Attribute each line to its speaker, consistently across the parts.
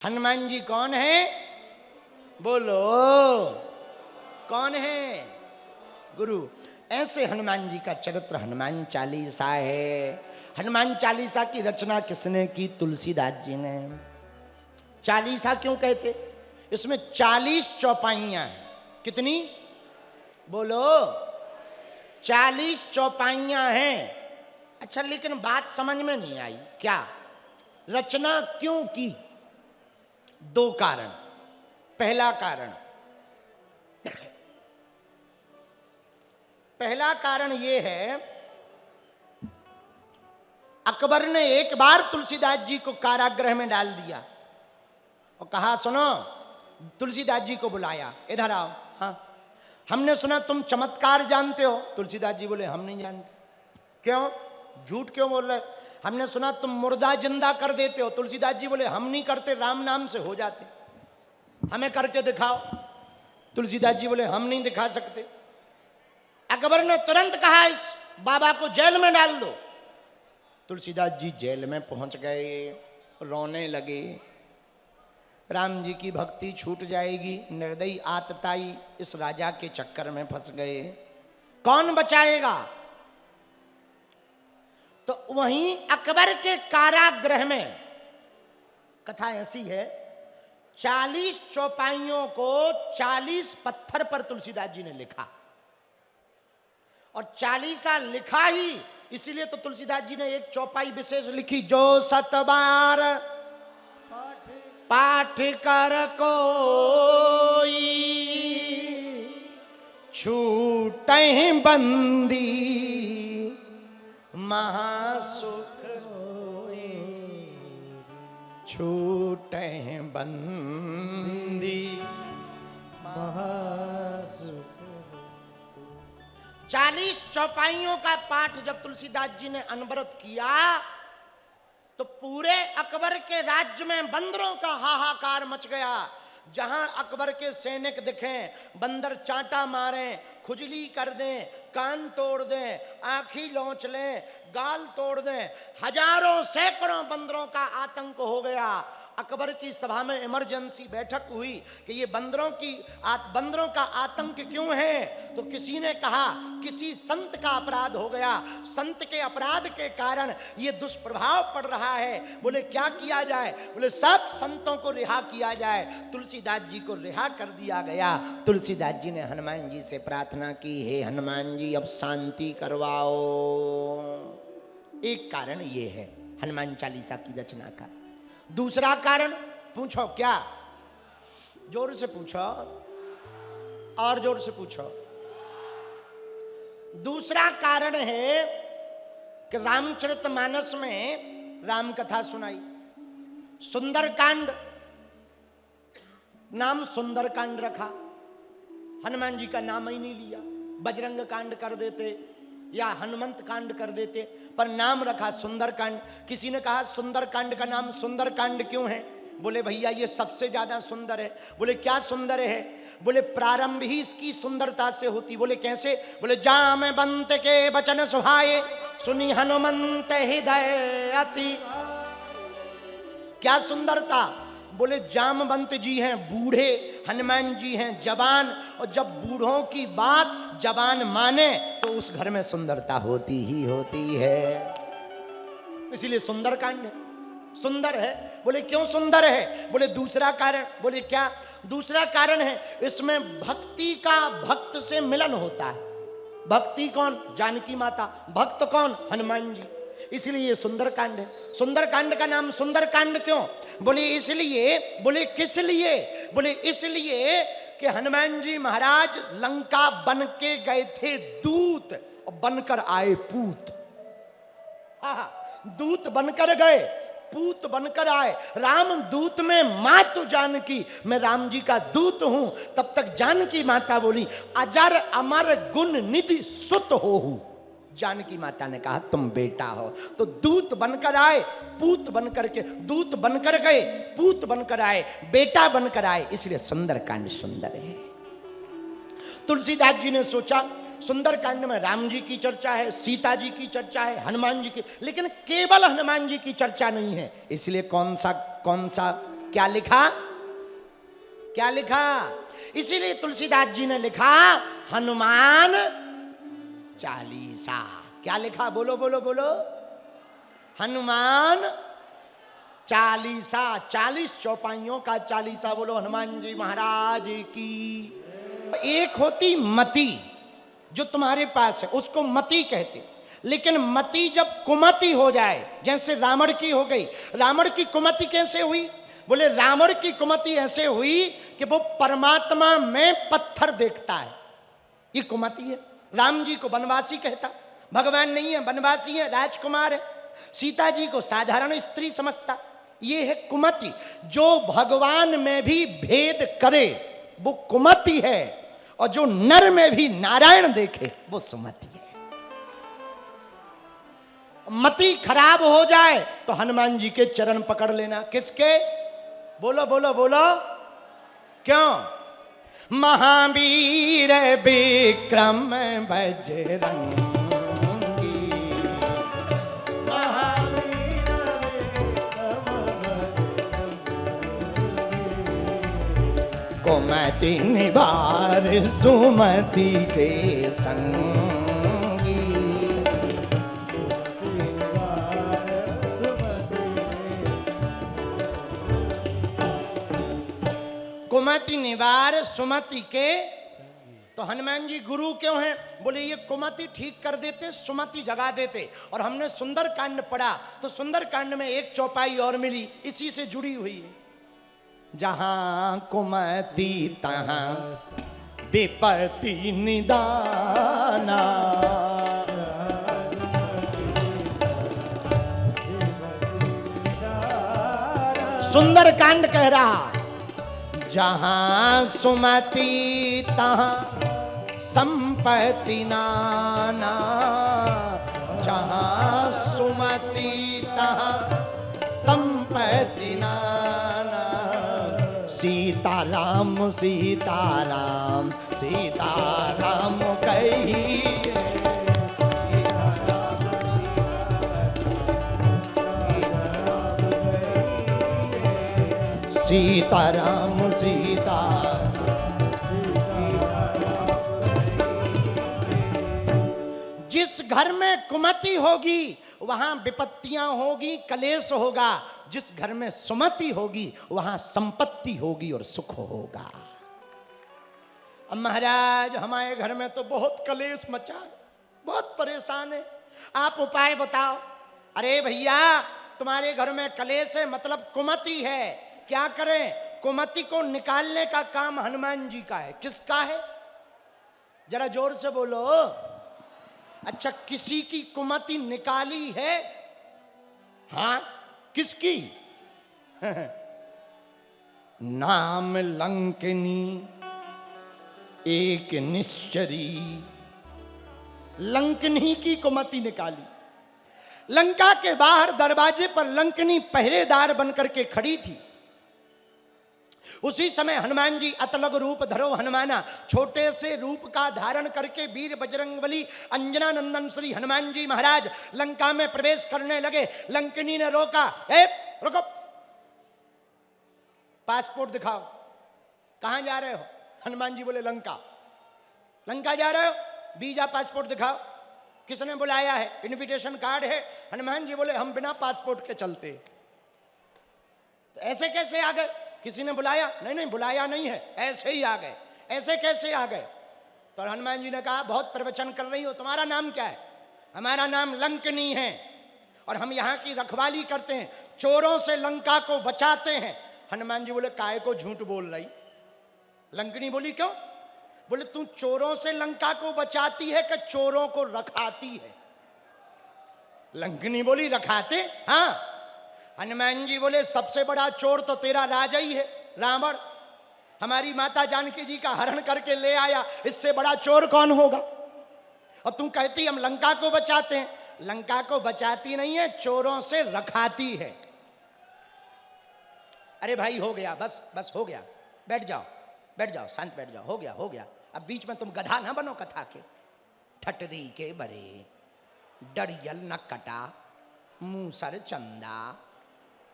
Speaker 1: हनुमान जी कौन है? बोलो कौन है? गुरु। ऐसे हनुमान जी का चरित्र हनुमान चालीसा है। हनुमान चालीसा की रचना किसने की? तुलसीदास जी ने। चालीसा क्यों कहते? इसमें 40 चौपाइयां हैं। कितनी? बोलो 40 चौपाइयां हैं। अच्छा, लेकिन बात समझ में नहीं आई। क्या रचना क्यों की? दो कारण। पहला कारण यह है, अकबर ने एक बार तुलसीदास जी को कारागृह में डाल दिया और कहा सुनो, तुलसीदास जी को बुलाया, इधर आओ। हाँ, हमने सुना तुम चमत्कार जानते हो। तुलसीदास जी बोले हम नहीं जानते। क्यों? झूठ क्यों बोल रहे? हमने सुना तुम मुर्दा जिंदा कर देते हो। तुलसीदास जी बोले हम नहीं करते, राम नाम से हो जाते, हमें करके दिखाओ। तुलसीदास जी बोले हम नहीं दिखा सकते। अकबर ने तुरंत कहा इस बाबा को जेल में डाल दो। तुलसीदास जी जेल में पहुंच गए, रोने लगे। राम जी की भक्ति छूट जाएगी, निर्दयी आतताई इस राजा के चक्कर में फंस गए, कौन बचाएगा? तो वहीं अकबर के कारागृह में कथा ऐसी है, 40 चौपाइयों को 40 पत्थर पर तुलसीदास जी ने लिखा। और चालीसा लिखा ही इसीलिए तो तुलसीदास जी ने एक चौपाई विशेष लिखी, जो 7 बार पाठ कर कोई छूटे बंदी महासुख होए, छूटे बंदी महासुख। 40 चौपाइयों का पाठ जब तुलसीदास जी ने अनवरत किया तो पूरे अकबर के राज्य में बंदरों का हाहाकार मच गया। जहां अकबर के सैनिक दिखें, बंदर चांटा मारें, खुजली कर दें, कान तोड़ दें, आंखी लौंच लें, गाल तोड़ दें, हजारों सैकड़ों बंदरों का आतंक हो गया। अकबर की सभा में इमरजेंसी बैठक हुई कि ये बंदरों का आतंक क्यों है? तो किसी ने कहा किसी संत का अपराध हो गया, संत के अपराध के कारण ये दुष्प्रभाव पड़ रहा है। बोले क्या किया जाए? बोले सब संतों को रिहा किया जाए। तुलसीदास जी को रिहा कर दिया गया। तुलसीदास जी ने हनुमान जी से प्रार्थना की, हे हनुमान जी अब शांति करवाओ। एक कारण ये है हनुमान चालीसा की रचना का। दूसरा कारण पूछो क्या? जोर से पूछो और जोर से पूछो। दूसरा कारण है कि रामचरितमानस में राम कथा सुनाई। सुंदरकांड नाम सुंदरकांड रखा, हनुमान जी का नाम ही नहीं लिया। बजरंग कांड कर देते या हनुमंत कांड कर देते, पर नाम रखा सुंदरकांड। किसी ने कहा सुंदरकांड का नाम सुंदरकांड क्यों है? बोले भैया ये सबसे ज्यादा सुंदर है। बोले क्या सुंदर है? बोले प्रारंभ ही इसकी सुंदरता से होती। बोले कैसे? बोले जामवंत के वचन सुहाए, सुनी हनुमंत हृदय अति। क्या सुंदरता? बोले जामवंत जी हैं बूढ़े, हनुमान जी हैं जवान, और जब बूढ़ों की बात जवान माने तो उस घर में सुंदरता होती ही होती है। इसीलिए सुंदरकांड है, सुंदर है। बोले क्यों सुंदर है? बोले दूसरा कारण। बोले क्या? दूसरा कारण है इसमें भक्ति का भक्त से मिलन होता है। भक्ति कौन? जानकी माता। भक्त कौन? हनुमान जी। इसलिए ये सुंदरकांड है। सुंदरकांड का नाम सुंदरकांड क्यों? बोले इसलिए। बोले किस लिए? बोले इसलिए कि हनुमान जी महाराज लंका बन के गए थे दूत और बनकर आए पूत। दूत बनकर गए, पूत बनकर आए। राम दूत में मातु जानकी, मैं राम जी का दूत हूं। तब तक जानकी माता बोली अजर अमर गुण निधि सुत होहु। जानकी माता ने कहा तुम बेटा हो। तो दूत बनकर आए, पूत बनकर के, दूत बनकर गए, पूत बनकर आए, बेटा बनकर आए। इसलिए सुंदरकांड सुंदर है। तुलसीदास जी ने सोचा सुंदरकांड में राम जी की चर्चा है, सीता जी की चर्चा है, हनुमान जी की, लेकिन केवल हनुमान जी की चर्चा नहीं है। इसलिए कौन सा क्या लिखा? क्या लिखा? इसीलिए तुलसीदास जी ने लिखा हनुमान चालीसा। क्या लिखा? बोलो बोलो बोलो। हनुमान चालीसा, 40 चौपाइयों का चालीसा। बोलो हनुमान जी महाराज की। एक होती मति, जो तुम्हारे पास है उसको मति कहते, लेकिन मति जब कुमति हो जाए, जैसे रावण की हो गई। रावण की कुमति कैसे हुई? बोले रावण की कुमति ऐसे हुई कि वो परमात्मा में पत्थर देखता है, ये कुमति है। राम जी को वनवासी कहता, भगवान नहीं है, वनवासी है, राजकुमार है। सीता जी को साधारण स्त्री समझता, ये है कुमति। जो भगवान में भी भेद करे वो कुमति है, और जो नर में भी नारायण देखे वो सुमति है। मति खराब हो जाए तो हनुमान जी के चरण पकड़ लेना। किसके? बोलो बोलो बोलो। क्यों? महावीर विक्रम बजरंगी, कुमति निवार सुमति के संगी। कुमति निवार सुमति के। तो हनुमान जी गुरु क्यों हैं? बोले ये कुमति ठीक कर देते, सुमति जगा देते। और हमने सुंदर कांड पढ़ा तो सुंदर कांड में एक चौपाई और मिली, इसी से जुड़ी हुई है। जहां कुमति तहां विपत्ति निदाना, सुंदर कांड कह रहा जहां सुमति तहां संपत्ति नाना, जहां सुमति तहां संपत्ति नाना। सीताराम सीताराम सीताराम कहिए, सीताराम सीता। जिस घर में कुमति होगी वहां विपत्तियां होगी, कलेश होगा। जिस घर में सुमति होगी वहां संपत्ति होगी और सुख होगा। अब महाराज हमारे घर में तो बहुत कलेश मचा है, बहुत परेशान है, आप उपाय बताओ। अरे भैया तुम्हारे घर में कलेश है मतलब कुमति है, क्या करें? कुमति को निकालने का काम हनुमान जी का है। किसका है? जरा जोर से बोलो। अच्छा, किसी की कुमति निकाली है? हाँ, किसकी? नाम लंकिनी एक निश्चरी, लंकिनी की कुमति निकाली। लंका के बाहर दरवाजे पर लंकिनी पहरेदार बनकर के खड़ी थी। उसी समय हनुमान जी अतलग रूप धरो हनुमाना, छोटे से रूप का धारण करके वीर बजरंगबली अंजना नंदन श्री हनुमान जी महाराज लंका में प्रवेश करने लगे। लंकिनी ने रोका, ए रुको, पासपोर्ट दिखाओ, कहां जा रहे हो? हनुमान जी बोले लंका। लंका जा रहे हो? वीजा पासपोर्ट दिखाओ। किसने बुलाया है? इनविटेशन कार्ड है। हनुमान जी बोले हम बिना पासपोर्ट के चलते। तो ऐसे कैसे आ गए? किसी ने बुलाया? नहीं नहीं, बुलाया नहीं है, ऐसे ही आ गए। ऐसे कैसे आ गए? तो हनुमान जी ने कहा बहुत प्रवचन कर रही हो, तुम्हारा नाम क्या है? हमारा नाम लंकिनी है और हम यहाँ की रखवाली करते हैं, चोरों से लंका को बचाते हैं। हनुमान जी बोले काय को झूठ बोल रही? लंकिनी बोली क्यों? बोले तू चोरों से लंका को बचाती है कि चोरों को रखाती है? लंकिनी बोली रखाते। हाँ। हनुमान जी बोले सबसे बड़ा चोर तो तेरा राजा ही है, रावण। हमारी माता जानकी जी का हरण करके ले आया, इससे बड़ा चोर कौन होगा? और तू कहती हम लंका को बचाते हैं। लंका को बचाती नहीं है, चोरों से रखाती है। अरे भाई हो गया, बस बस हो गया, बैठ जाओ बैठ जाओ, शांत बैठ जाओ, हो गया हो गया। अब बीच में तुम गधा ना बनो कथा के। ठटरी के बरे डरियल न कटा, मूसर चंदा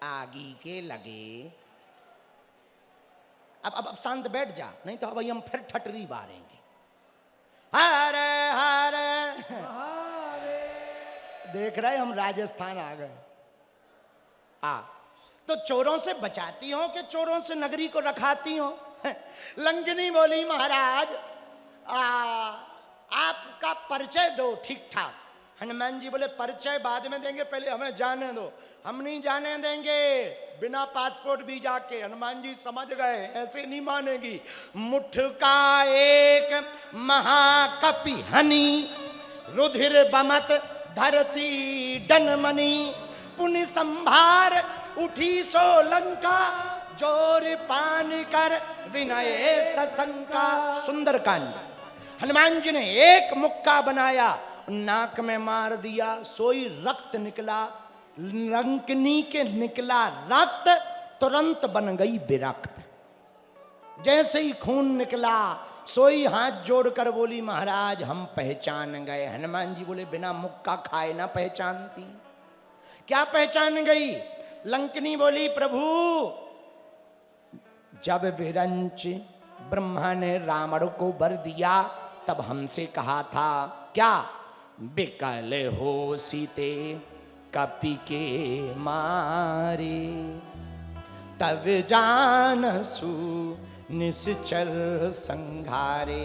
Speaker 1: आगी के लगे, अब शांत बैठ जा, नहीं तो अब हम फिर ठटरी बारेंगे। हरे हरे देख रहे हम राजस्थान आ गए। तो चोरों से बचाती हो कि चोरों से नगरी को रखाती हो? लंकिनी बोली महाराज आपका परिचय दो ठीक ठाक। हनुमान जी बोले परिचय बाद में देंगे, पहले हमें जाने दो। हम नहीं जाने देंगे बिना पासपोर्ट वीजा के। हनुमान जी समझ गए ऐसे नहीं मानेगी। मुठ का एक महाकपि हनी, रुधिर बमत धरती डनमनी, पुण्य संभार उठी सो लंका, जोर पान कर विनय सशंका। सुंदरकांड। हनुमान जी ने एक मुक्का बनाया, नाक में मार दिया, सोई रक्त निकला। लंकनी के निकला रक्त तुरंत बन गई विरक्त। जैसे ही खून निकला सोई हाथ जोड़कर बोली महाराज हम पहचान गए। हनुमान जी बोले बिना मुक्का खाए ना पहचानती। क्या पहचान गई? लंकनी बोली प्रभु जब विरंच ब्रह्मा ने रावण को वर दिया तब हमसे कहा था क्या, बिकल हो सीते कपि के मारे, तब जानसु निश्चल संघारे।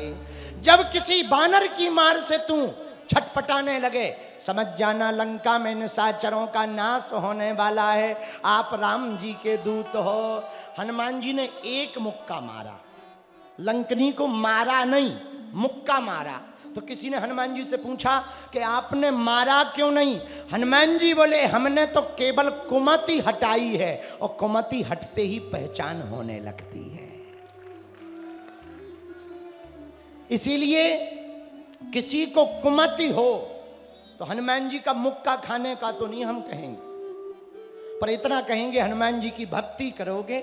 Speaker 1: जब किसी बानर की मार से तू छटपटाने लगे समझ जाना लंका में निशाचरों का नाश होने वाला है। आप राम जी के दूत हो। हनुमान जी ने एक मुक्का मारा, लंकनी को मारा नहीं, मुक्का मारा। तो किसी ने हनुमान जी से पूछा कि आपने मारा क्यों नहीं? हनुमान जी बोले हमने तो केवल कुमति हटाई है, और कुमति हटते ही पहचान होने लगती है। इसीलिए किसी को कुमति हो तो हनुमान जी का मुक्का खाने का तो नहीं हम कहेंगे, पर इतना कहेंगे हनुमान जी की भक्ति करोगे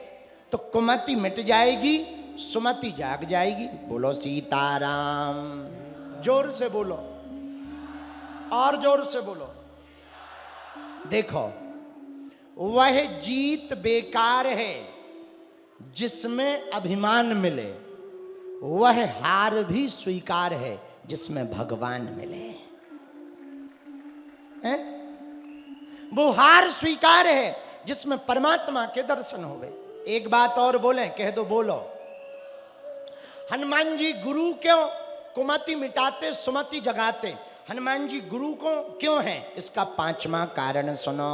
Speaker 1: तो कुमति मिट जाएगी, सुमति जाग जाएगी। बोलो सीताराम। जोर से बोलो, और जोर से बोलो। देखो वह जीत बेकार है जिसमें अभिमान मिले, वह हार भी स्वीकार है जिसमें भगवान मिले। हैं? वो हार स्वीकार है जिसमें परमात्मा के दर्शन हुए। एक बात और बोले, कह दो बोलो। हनुमान जी गुरु क्यों? कुमति मिटाते सुमति जगाते। हनुमान जी गुरु को क्यों हैं? इसका 5वां कारण सुनो।